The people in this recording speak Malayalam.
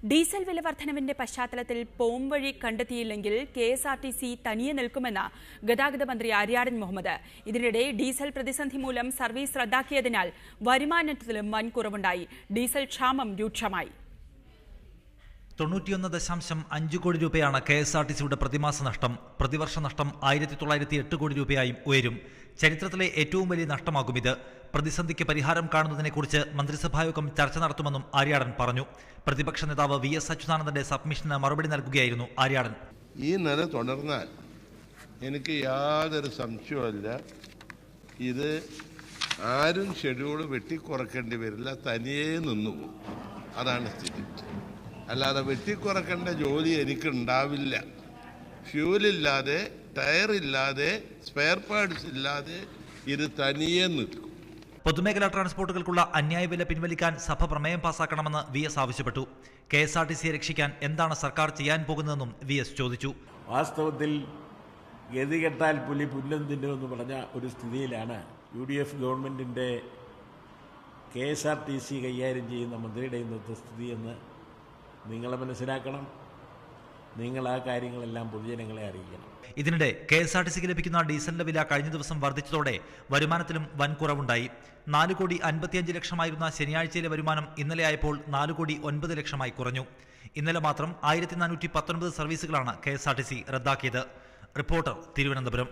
ഡീസൽ വില വർധനവിന്റെ പശ്ചാത്തലത്തിൽ പോംവഴി കണ്ടെത്തിയില്ലെങ്കിൽ KSRTC തനിയെ നിൽക്കുമെന്ന് ഗതാഗത മന്ത്രി ആര്യാടൻ മുഹമ്മദ്. ഇതിനിടെ ഡീസൽ പ്രതിസന്ധി മൂലം സർവീസ് റദ്ദാക്കിയതിനാൽ വരുമാനത്തിലും വൻ കുറവുണ്ടായി. ഡീസൽ ക്ഷാമം രൂക്ഷമായി. 91.5 കോടി രൂപയാണ് KSRTCയുടെ പ്രതിമാസ നഷ്ടം. പ്രതിവർഷ നഷ്ടം 1908 കോടി രൂപയായും ഉയരും. ചരിത്രത്തിലെ ഏറ്റവും വലിയ നഷ്ടമാകും ഇത്. പ്രതിസന്ധിക്ക് പരിഹാരം കാണുന്നതിനെക്കുറിച്ച് മന്ത്രിസഭായോഗം ചർച്ച നടത്തുമെന്നും ആര്യാടൻ പറഞ്ഞു. പ്രതിപക്ഷ നേതാവ് VS അച്യുതാനന്ദന്റെ സബ്മിഷന് മറുപടി നൽകുകയായിരുന്നു ആര്യാടൻ. ഈ നില തുടർന്നാൽ എനിക്ക് യാതൊരു സംശയവുമില്ല, ഇത് ആരും ഷെഡ്യൂൾ വെട്ടിക്കുറക്കേണ്ടി വരില്ല, തനിയേ നിന്നു. അതാണ് സ്ഥിതി. അല്ലാതെ വെട്ടിക്കുറക്കേണ്ട ജോലി എനിക്കുണ്ടാവില്ല. ഫ്യൂലില്ലാതെ, ടയറില്ലാതെ, സ്പെയർ പാർട്സ് ഇല്ലാതെ ഇത് തനിയെ നിൽക്കും. പൊതുമേഖലാ ട്രാൻസ്പോർട്ടുകൾക്കുള്ള അന്യായ വില പിൻവലിക്കാൻ സഭ പ്രമേയം പാസാക്കണമെന്ന് VS ആവശ്യപ്പെട്ടു. KSRTCയെ രക്ഷിക്കാൻ എന്താണ് സർക്കാർ ചെയ്യാൻ പോകുന്നതെന്നും VS ചോദിച്ചു. വാസ്തവത്തിൽ ഗതികെട്ടാൽ പുലി പുല്ലും തിന്നുമെന്ന് പറഞ്ഞ ഒരു സ്ഥിതിയിലാണ് UDF ഗവൺമെൻറ്റിൻ്റെ KSRTC കൈകാര്യം ചെയ്യുന്ന മന്ത്രിയുടെ ഇന്നത്തെ സ്ഥിതിയെന്ന് നിങ്ങൾ മനസ്സിലാക്കണം. നിങ്ങൾ ആ കാര്യങ്ങളെല്ലാം പൊതുജനങ്ങളെ അറിയിക്കണം. ഇതിനിടെ KSRTCക്ക് ലഭിക്കുന്ന ഡീസലിന്റെ വില കഴിഞ്ഞ ദിവസം വർദ്ധിച്ചതോടെ വരുമാനത്തിലും വൻ കുറവുണ്ടായി. 4,55 ലക്ഷമായിരുന്ന ശനിയാഴ്ചയിലെ വരുമാനം ഇന്നലെയായപ്പോൾ 4,09 കുറഞ്ഞു. ഇന്നലെ മാത്രം 1419 സർവീസുകളാണ് KSRTC റദ്ദാക്കിയത്. റിപ്പോർട്ടർ, തിരുവനന്തപുരം.